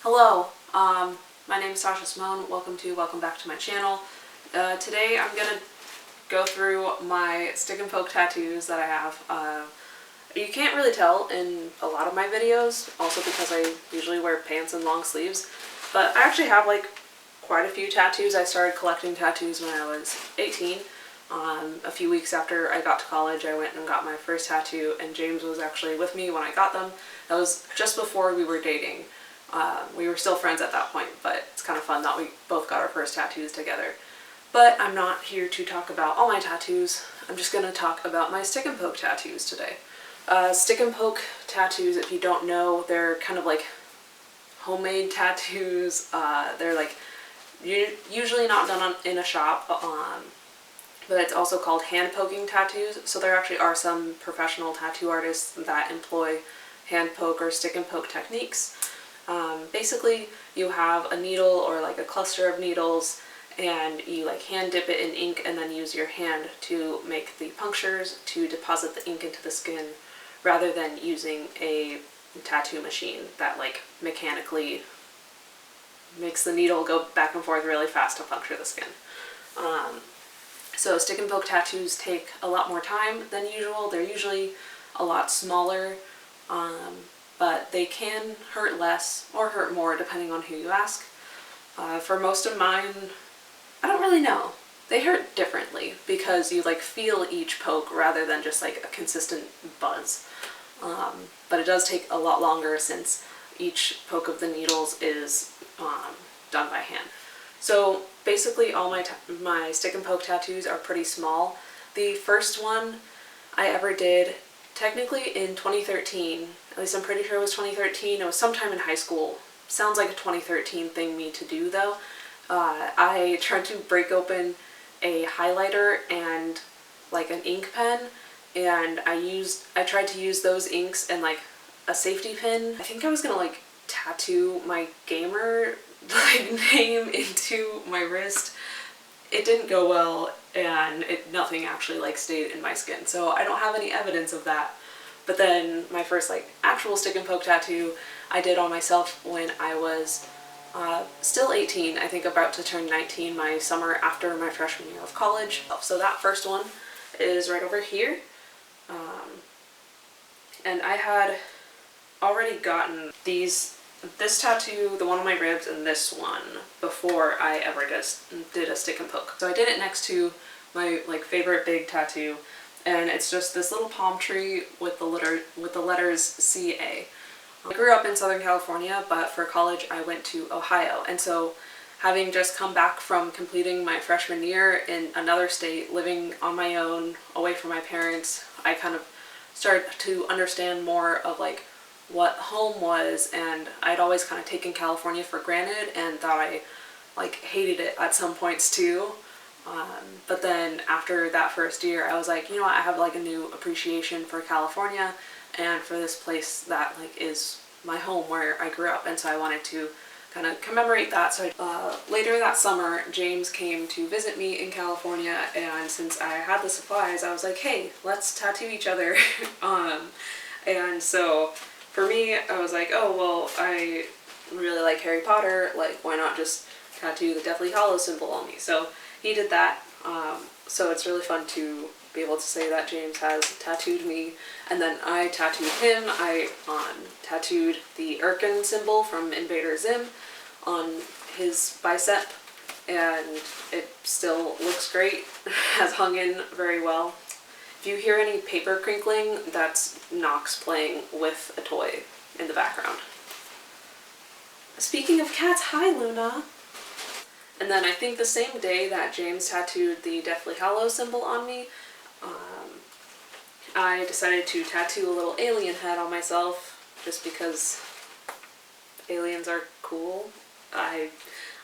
Hello, my name is Sasha Simone. Welcome back to my channel. Today I'm gonna go through my stick and poke tattoos that I have. You can't really tell in a lot of my videos, also because I usually wear pants and long sleeves, but I actually have like quite a few tattoos. I started collecting tattoos when I was 18. A few weeks after I got to college, I went and got my first tattoo, and James was actually with me when I got them. That was just before we were dating. We were still friends at that point, but it's kind of fun that we both got our first tattoos together. But I'm not here to talk about all my tattoos. I'm just going to talk about my stick and poke tattoos today. Stick and poke tattoos, if you don't know, they're kind of like homemade tattoos. They're like usually not done in a shop, but it's also called hand poking tattoos. So there actually are some professional tattoo artists that employ hand poke or stick and poke techniques. Basically, you have a needle or like a cluster of needles, and you like hand dip it in ink and then use your hand to make the punctures to deposit the ink into the skin, rather than using a tattoo machine that like mechanically makes the needle go back and forth really fast to puncture the skin. So stick and poke tattoos take a lot more time than usual. They're usually a lot smaller, but they can hurt less or hurt more depending on who you ask. For most of mine, I don't really know. They hurt differently because you like feel each poke rather than just like a consistent buzz. But it does take a lot longer since each poke of the needles is done by hand. So basically all my stick and poke tattoos are pretty small. The first one I ever did technically in 2013, at least I'm pretty sure it was 2013, it was sometime in high school. Sounds like a 2013 thing me to do though. I tried to break open a highlighter and like an ink pen, and I tried to use those inks and like a safety pin. I think I was gonna like tattoo my gamer like name into my wrist. It didn't go well, and nothing actually like stayed in my skin, so I don't have any evidence of that. But then my first like actual stick and poke tattoo I did on myself when I was still 18, I think about to turn 19, my summer after my freshman year of college. So that first one is right over here, and I had already gotten this tattoo, the one on my ribs, and this one before I ever did a stick and poke. So I did it next to my like favorite big tattoo, and it's just this little palm tree with the letters CA. I grew up in Southern California, but for college I went to Ohio, and so having just come back from completing my freshman year in another state, living on my own, away from my parents, I kind of started to understand more of like what home was, and I'd always kind of taken California for granted and thought I like hated it at some points too. But then after that first year, I was like, you know what, I have like a new appreciation for California and for this place that like is my home where I grew up, and so I wanted to kind of commemorate that. So later that summer, James came to visit me in California, and since I had the supplies, I was like, hey, let's tattoo each other. And so for me, I was like, oh, well, I really like Harry Potter, like, why not just tattoo the Deathly Hallows symbol on me? So he did that. So it's really fun to be able to say that James has tattooed me, and then I tattooed him. I tattooed the Irken symbol from Invader Zim on his bicep, and it still looks great, has hung in very well. If you hear any paper crinkling, that's Knox playing with a toy in the background. Speaking of cats, hi Luna! And then I think the same day that James tattooed the Deathly Hallows symbol on me, I decided to tattoo a little alien head on myself, just because aliens are cool. I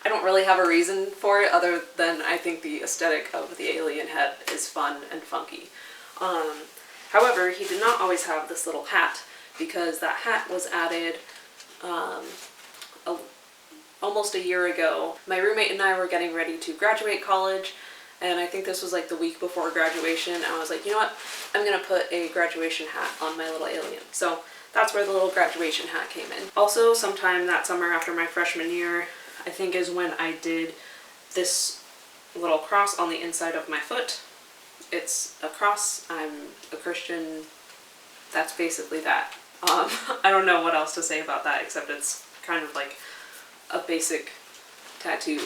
don't really have a reason for it other than I think the aesthetic of the alien head is fun and funky. However, he did not always have this little hat, because that hat was added almost a year ago. My roommate and I were getting ready to graduate college, and I think this was like the week before graduation, and I was like, you know what, I'm gonna put a graduation hat on my little alien. So that's where the little graduation hat came in. Also, sometime that summer after my freshman year, I think is when I did this little cross on the inside of my foot. It's a cross. I'm a Christian. That's basically that. I don't know what else to say about that except it's kind of like a basic tattoo.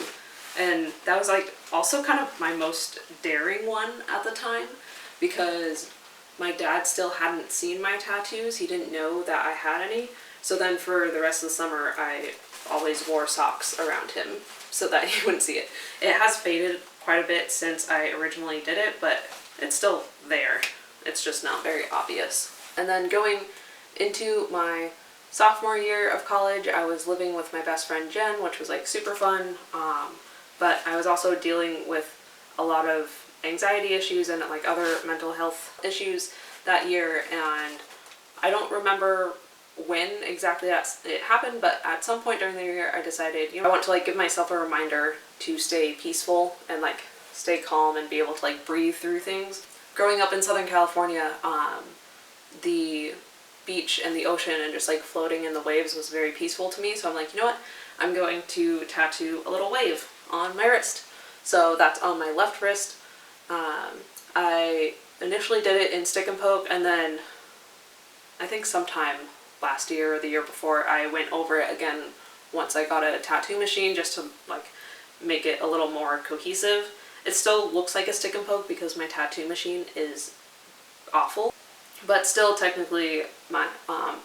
And that was like also kind of my most daring one at the time because my dad still hadn't seen my tattoos. He didn't know that I had any. So then for the rest of the summer, I always wore socks around him so that he wouldn't see it. It has faded quite a bit since I originally did it, but it's still there. It's just not very obvious. And then going into my sophomore year of college, I was living with my best friend Jen, which was like super fun. But I was also dealing with a lot of anxiety issues and like other mental health issues that year, and I don't remember when exactly it happened, but at some point during the year I decided, I want to like give myself a reminder to stay peaceful and like stay calm and be able to like breathe through things. Growing up in Southern California, the beach and the ocean and just like floating in the waves was very peaceful to me, so I'm like, you know what, I'm going to tattoo a little wave on my wrist. So that's on my left wrist. I initially did it in stick and poke, and then I think sometime last year or the year before I went over it again once I got a tattoo machine just to like make it a little more cohesive. It still looks like a stick and poke because my tattoo machine is awful, but still technically my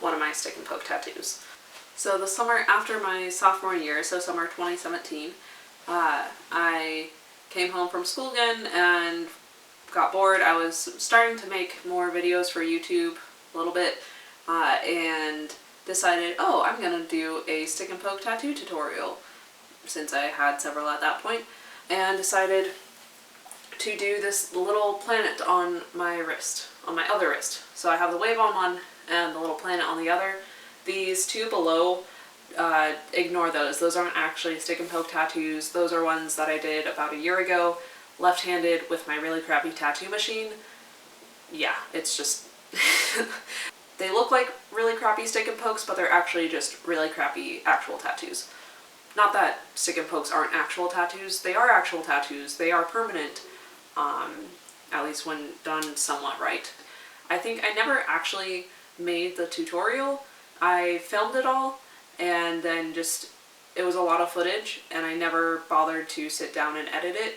one of my stick and poke tattoos. So the summer after my sophomore year, so summer 2017, I came home from school again and got bored. I was starting to make more videos for YouTube a little bit, and decided, oh, I'm gonna do a stick and poke tattoo tutorial since I had several at that point, and decided to do this little planet on my wrist, on my other wrist. So I have the wave on one and the little planet on the other. These two below, ignore those. Those aren't actually stick and poke tattoos. Those are ones that I did about a year ago, left-handed with my really crappy tattoo machine. Yeah, it's just... They look like really crappy stick and pokes, but they're actually just really crappy actual tattoos. Not that stick and pokes aren't actual tattoos. They are actual tattoos. They are permanent, at least when done somewhat right. I think I never actually made the tutorial. I filmed it all, and then just, it was a lot of footage, and I never bothered to sit down and edit it.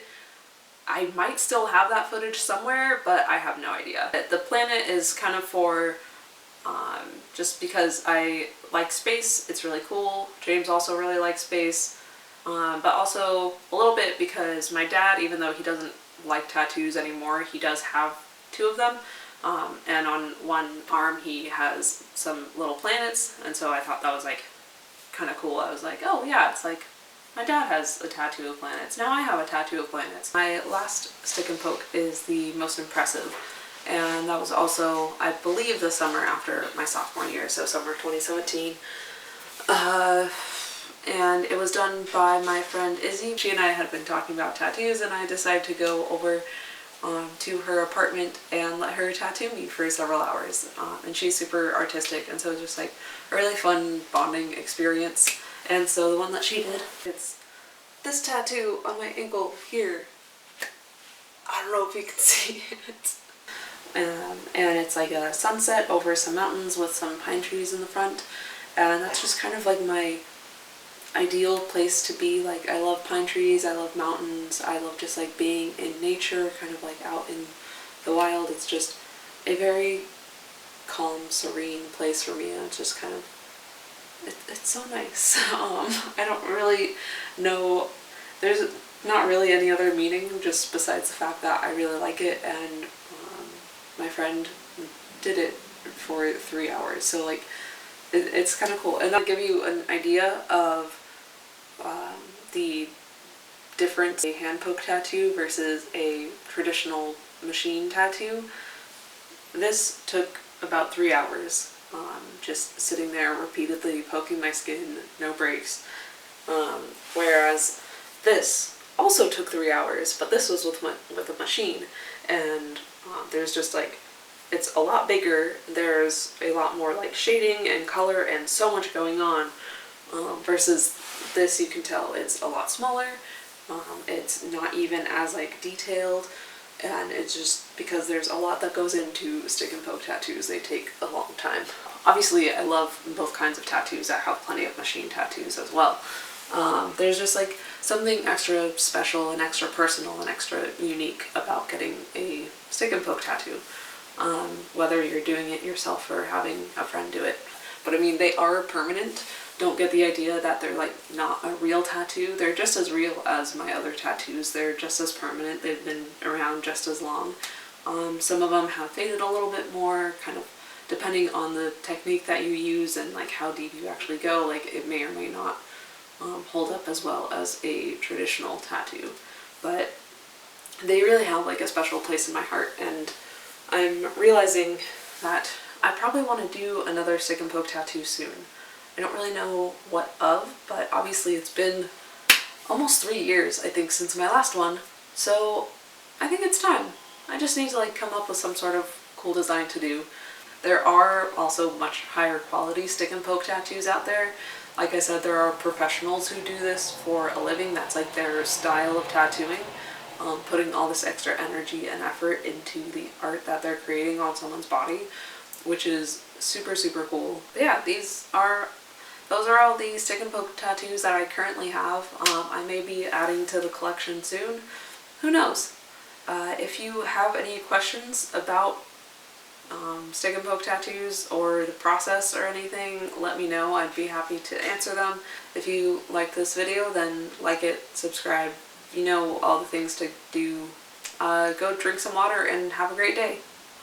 I might still have that footage somewhere, but I have no idea. The planet is kind of for, just because I like space, it's really cool. James also really likes space, but also a little bit because my dad, even though he doesn't like tattoos anymore, he does have two of them. And on one arm he has some little planets, and so I thought that was like kind of cool. I was like, oh yeah, it's like my dad has a tattoo of planets, now I have a tattoo of planets. My last stick and poke is the most impressive, and that was also, I believe, the summer after my sophomore year, so summer 2017. And it was done by my friend Izzy. She and I had been talking about tattoos, and I decided to go over to her apartment and let her tattoo me for several hours. And she's super artistic, and so it was just like a really fun bonding experience. And so the one that she did, it's this tattoo on my ankle here. I don't know if you can see it. And it's like a sunset over some mountains with some pine trees in the front. And that's just kind of like my ideal place to be. Like, I love pine trees, I love mountains, I love just like being in nature, kind of like out in the wild. It's just a very calm, serene place for me, and it's just kind of, it's so nice. I don't really know, there's not really any other meaning just besides the fact that I really like it, and my friend did it for 3 hours, so like it's kind of cool. And I'll give you an idea of the difference a hand poke tattoo versus a traditional machine tattoo. This took about 3 hours, just sitting there repeatedly poking my skin, no breaks, whereas this also took 3 hours, but this was with a machine, and there's just like, it's a lot bigger. There's a lot more like shading and color and so much going on, versus this, you can tell it's a lot smaller. It's not even as like detailed, and it's just because there's a lot that goes into stick and poke tattoos. They take a long time. Obviously, I love both kinds of tattoos. I have plenty of machine tattoos as well. There's just like something extra special and extra personal and extra unique about getting a stick and poke tattoo, whether you're doing it yourself or having a friend do it. But I mean, they are permanent. Don't get the idea that they're like not a real tattoo. They're just as real as my other tattoos. They're just as permanent. They've been around just as long. Some of them have faded a little bit more, kind of depending on the technique that you use and like how deep you actually go. Like it may or may not hold up as well as a traditional tattoo. But they really have like a special place in my heart, and I'm realizing that I probably want to do another stick and poke tattoo soon. I don't really know what of, but obviously it's been almost 3 years, I think, since my last one, so I think it's time. I just need to like come up with some sort of cool design to do. There are also much higher quality stick and poke tattoos out there. Like I said, there are professionals who do this for a living. That's like their style of tattooing, putting all this extra energy and effort into the art that they're creating on someone's body, which is super, super cool. But yeah, those are all the stick and poke tattoos that I currently have. I may be adding to the collection soon. Who knows? If you have any questions about stick and poke tattoos or the process or anything, let me know. I'd be happy to answer them. If you like this video, then like it, subscribe. You know all the things to do. Go drink some water and have a great day.